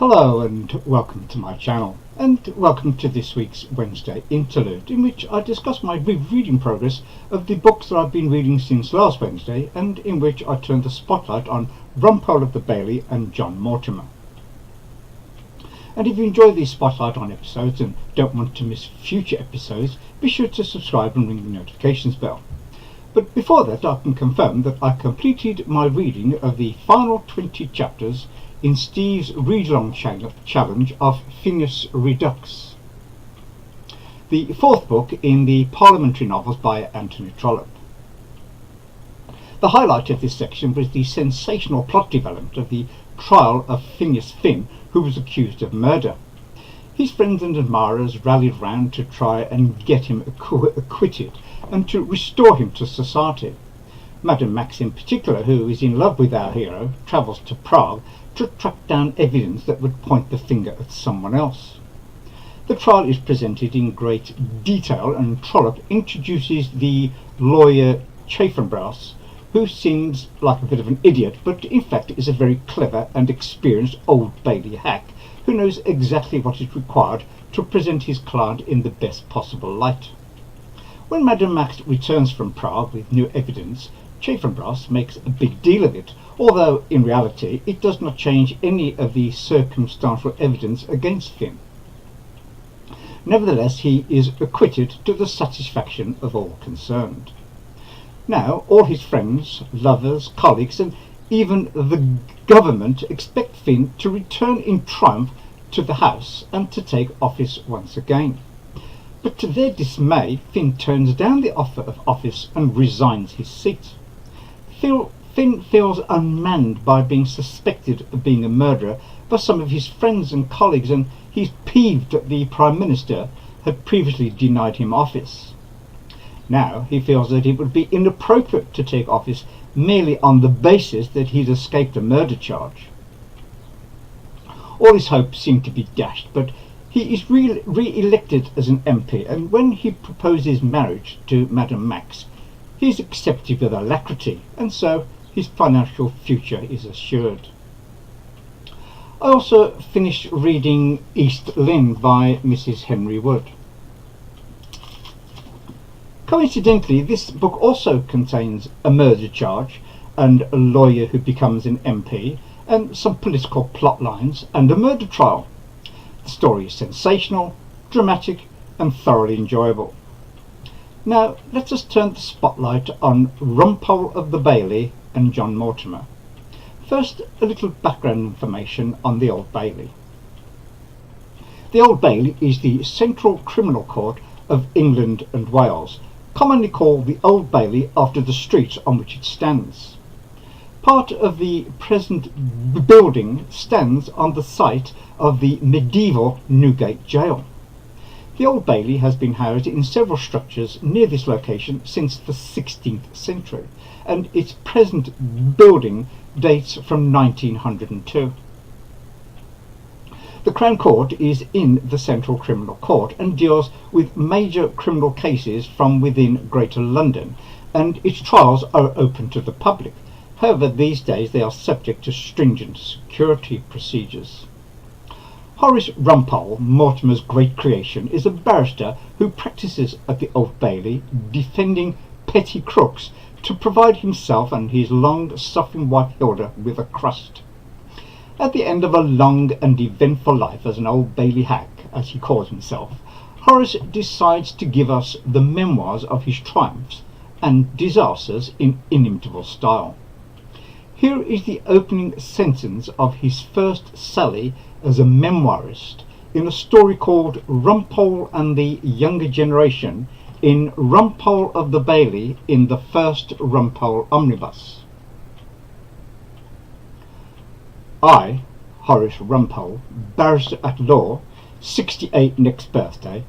Hello and welcome to my channel, and welcome to this week's Wednesday Interlude, in which I discuss my reading progress of the books that I've been reading since last Wednesday, and in which I turn the spotlight on Rumpole of the Bailey and John Mortimer. And if you enjoy these spotlight on episodes and don't want to miss future episodes, be sure to subscribe and ring the notifications bell. But before that, I can confirm that I completed my reading of the final 20 chapters in Steve's read-along challenge of Phineas Redux, the fourth book in the Parliamentary novels by Anthony Trollope. The highlight of this section was the sensational plot development of the trial of Phineas Finn, who was accused of murder. His friends and admirers rallied round to try and get him acquitted and to restore him to society. Madame Max in particular, who is in love with our hero, travels to Prague to track down evidence that would point the finger at someone else. The trial is presented in great detail, and Trollope introduces the lawyer Chaffanbrass, who seems like a bit of an idiot, but in fact is a very clever and experienced Old Bailey hack who knows exactly what is required to present his client in the best possible light. When Madame Max returns from Prague with new evidence, Chaffanbrass makes a big deal of it, although in reality it does not change any of the circumstantial evidence against Finn. Nevertheless, he is acquitted to the satisfaction of all concerned. Now all his friends, lovers, colleagues, and even the government expect Finn to return in triumph to the house and to take office once again. But to their dismay, Finn turns down the offer of office and resigns his seat. Finn feels unmanned by being suspected of being a murderer by some of his friends and colleagues, and he's peeved that the Prime Minister had previously denied him office. Now he feels that it would be inappropriate to take office merely on the basis that he'd escaped a murder charge. All his hopes seem to be dashed, but he is re-elected as an MP, and when he proposes marriage to Madame Max, he is accepted with alacrity, and so his financial future is assured. I also finished reading East Lynne by Mrs. Henry Wood. Coincidentally, this book also contains a murder charge and a lawyer who becomes an MP, and some political plot lines and a murder trial. The story is sensational, dramatic, and thoroughly enjoyable. Now let us turn the spotlight on Rumpole of the Bailey and John Mortimer. First, a little background information on the Old Bailey. The Old Bailey is the central criminal court of England and Wales, commonly called the Old Bailey after the street on which it stands. Part of the present building stands on the site of the medieval Newgate Jail. The Old Bailey has been housed in several structures near this location since the 16th century, and its present building dates from 1902. The Crown Court is in the Central Criminal Court and deals with major criminal cases from within Greater London, and its trials are open to the public. However, these days they are subject to stringent security procedures. Horace Rumpole, Mortimer's great creation, is a barrister who practices at the Old Bailey, defending petty crooks to provide himself and his long-suffering wife Hilda with a crust. At the end of a long and eventful life as an Old Bailey hack, as he calls himself, Horace decides to give us the memoirs of his triumphs and disasters in inimitable style. Here is the opening sentence of his first sally as a memoirist in a story called Rumpole and the Younger Generation in Rumpole of the Bailey in the first Rumpole omnibus. I, Horace Rumpole, barrister at law, 68 next birthday,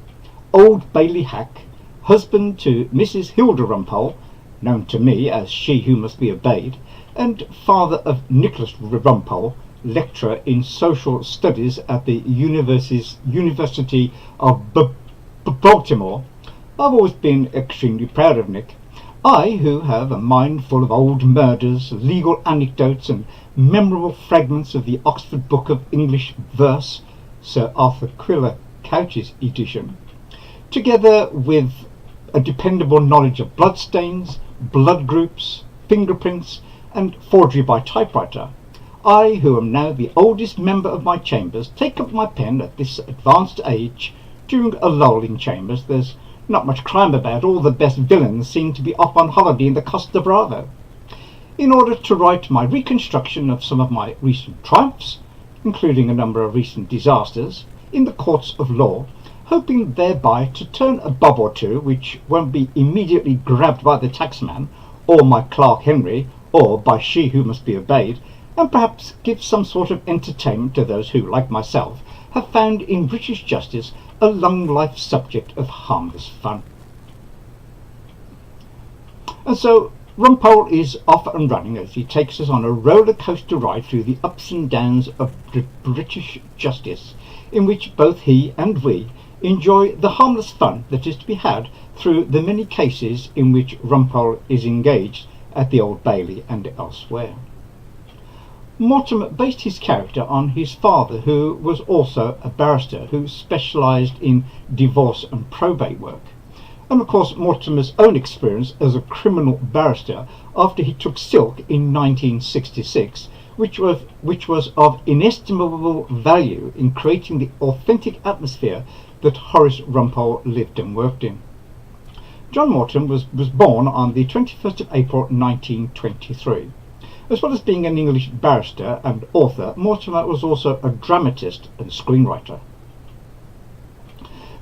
Old Bailey hack, husband to Mrs. Hilda Rumpole, known to me as she who must be obeyed, and father of Nicholas Rumpole, lecturer in social studies at the University of Baltimore. I've always been extremely proud of Nick. I, who have a mind full of old murders, legal anecdotes, and memorable fragments of the Oxford Book of English Verse, Sir Arthur Quiller Couch's edition, together with a dependable knowledge of bloodstains, blood groups, fingerprints, and forgery by typewriter, I, who am now the oldest member of my chambers, take up my pen at this advanced age during a lull in chambers. There's not much crime about. All the best villains seem to be off on holiday in the Costa Brava, in order to write my reconstruction of some of my recent triumphs, including a number of recent disasters, in the courts of law, hoping thereby to turn a bob or two which won't be immediately grabbed by the taxman, or my clerk Henry, or by she who must be obeyed, and perhaps give some sort of entertainment to those who, like myself, have found in British justice a long-life subject of harmless fun. And so Rumpole is off and running as he takes us on a roller coaster ride through the ups and downs of British justice, in which both he and we enjoy the harmless fun that is to be had through the many cases in which Rumpole is engaged at the Old Bailey and elsewhere. Mortimer based his character on his father, who was also a barrister who specialised in divorce and probate work, and of course Mortimer's own experience as a criminal barrister after he took silk in 1966, which was of inestimable value in creating the authentic atmosphere that Horace Rumpole lived and worked in. John Mortimer was born on the 21st of April 1923. As well as being an English barrister and author, Mortimer was also a dramatist and screenwriter.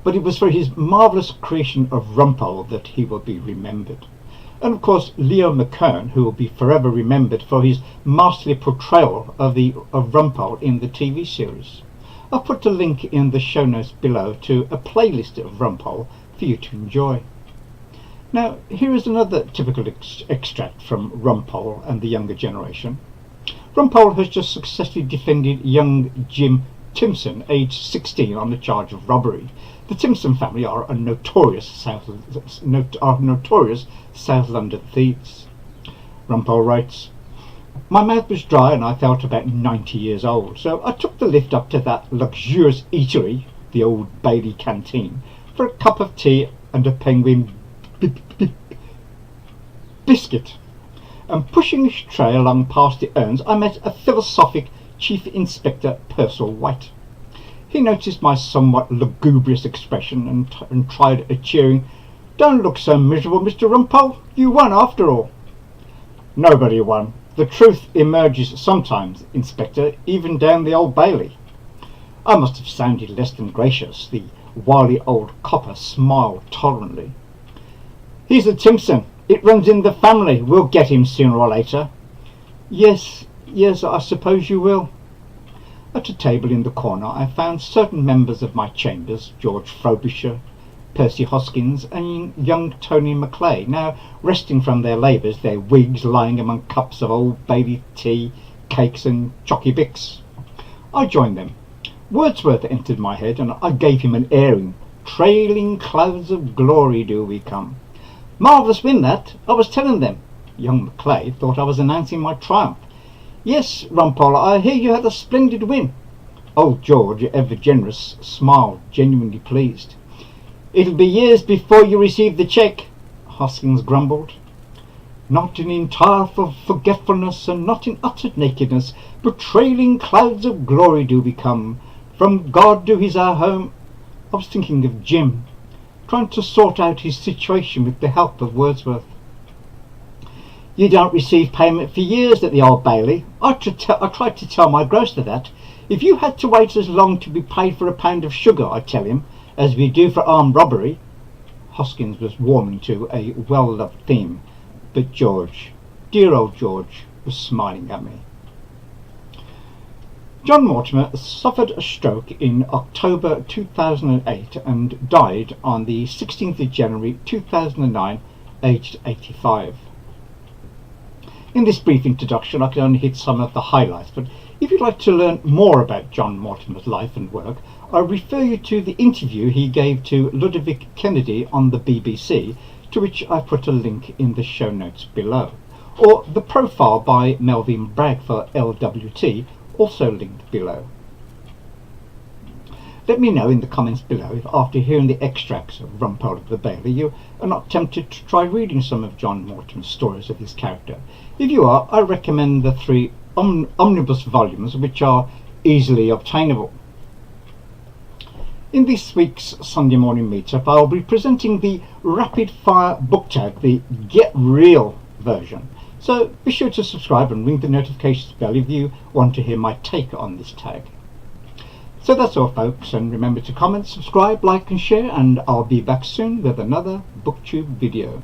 But it was for his marvellous creation of Rumpole that he will be remembered. And of course Leo McKern, who will be forever remembered for his masterly portrayal of Rumpole in the TV series. I'll put a link in the show notes below to a playlist of Rumpole for you to enjoy. Now, here is another typical extract from Rumpole and the younger generation. Rumpole has just successfully defended young Jim Timson, aged 16, on the charge of robbery. The Timson family are notorious South London thieves. Rumpole writes, "My mouth was dry and I felt about 90 years old, so I took the lift up to that luxurious eatery, the Old Bailey canteen, for a cup of tea and a penguin biscuit, and pushing his tray along past the urns I met a philosophic Chief Inspector Purcell White. He noticed my somewhat lugubrious expression and tried a cheering, 'Don't look so miserable, Mr. Rumpole, you won after all.' 'Nobody won. The truth emerges sometimes, Inspector, even down the Old Bailey.' I must have sounded less than gracious. The wily old copper smiled tolerantly. 'He's a Timson. It runs in the family. We'll get him sooner or later.' 'Yes, I suppose you will.' At a table in the corner I found certain members of my chambers, George Frobisher, Percy Hoskins, and young Tony Macleay, now resting from their labours, their wigs lying among cups of Old Bailey tea, cakes and chocky bix. I joined them. Wordsworth entered my head and I gave him an airing. 'Trailing clouds of glory do we come.' 'Marvellous win that, I was telling them.' Young Macleay thought I was announcing my triumph. 'Yes, Rumpole, I hear you had a splendid win.' Old George, ever generous, smiled, genuinely pleased. 'It'll be years before you receive the cheque,' Hoskins grumbled. 'Not in entire forgetfulness and not in utter nakedness, but trailing clouds of glory do we come. From God to his our home.' I was thinking of Jim, trying to sort out his situation with the help of Wordsworth. 'You don't receive payment for years at the Old Bailey. I tried to tell my grocer that. If you had to wait as long to be paid for a pound of sugar, I tell him, as we do for armed robbery.' Hoskins was warming to a well-loved theme, but George, dear old George, was smiling at me. John Mortimer suffered a stroke in October 2008 and died on the 16th of January 2009, aged 85. In this brief introduction I can only hit some of the highlights, but if you'd like to learn more about John Mortimer's life and work, I refer you to the interview he gave to Ludovic Kennedy on the BBC, to which I put a link in the show notes below. or the profile by Melvyn Bragg for LWT, also linked below. Let me know in the comments below if after hearing the extracts of Rumpole of the Bailey you are not tempted to try reading some of John Mortimer's stories of his character. If you are, I recommend the 3 omnibus volumes, which are easily obtainable. In this week's Sunday morning meetup, I will be presenting the rapid fire book tag, the Get Real version. So be sure to subscribe and ring the notifications bell if you want to hear my take on this tag. So that's all folks, and remember to comment, subscribe, like and share, and I'll be back soon with another BookTube video.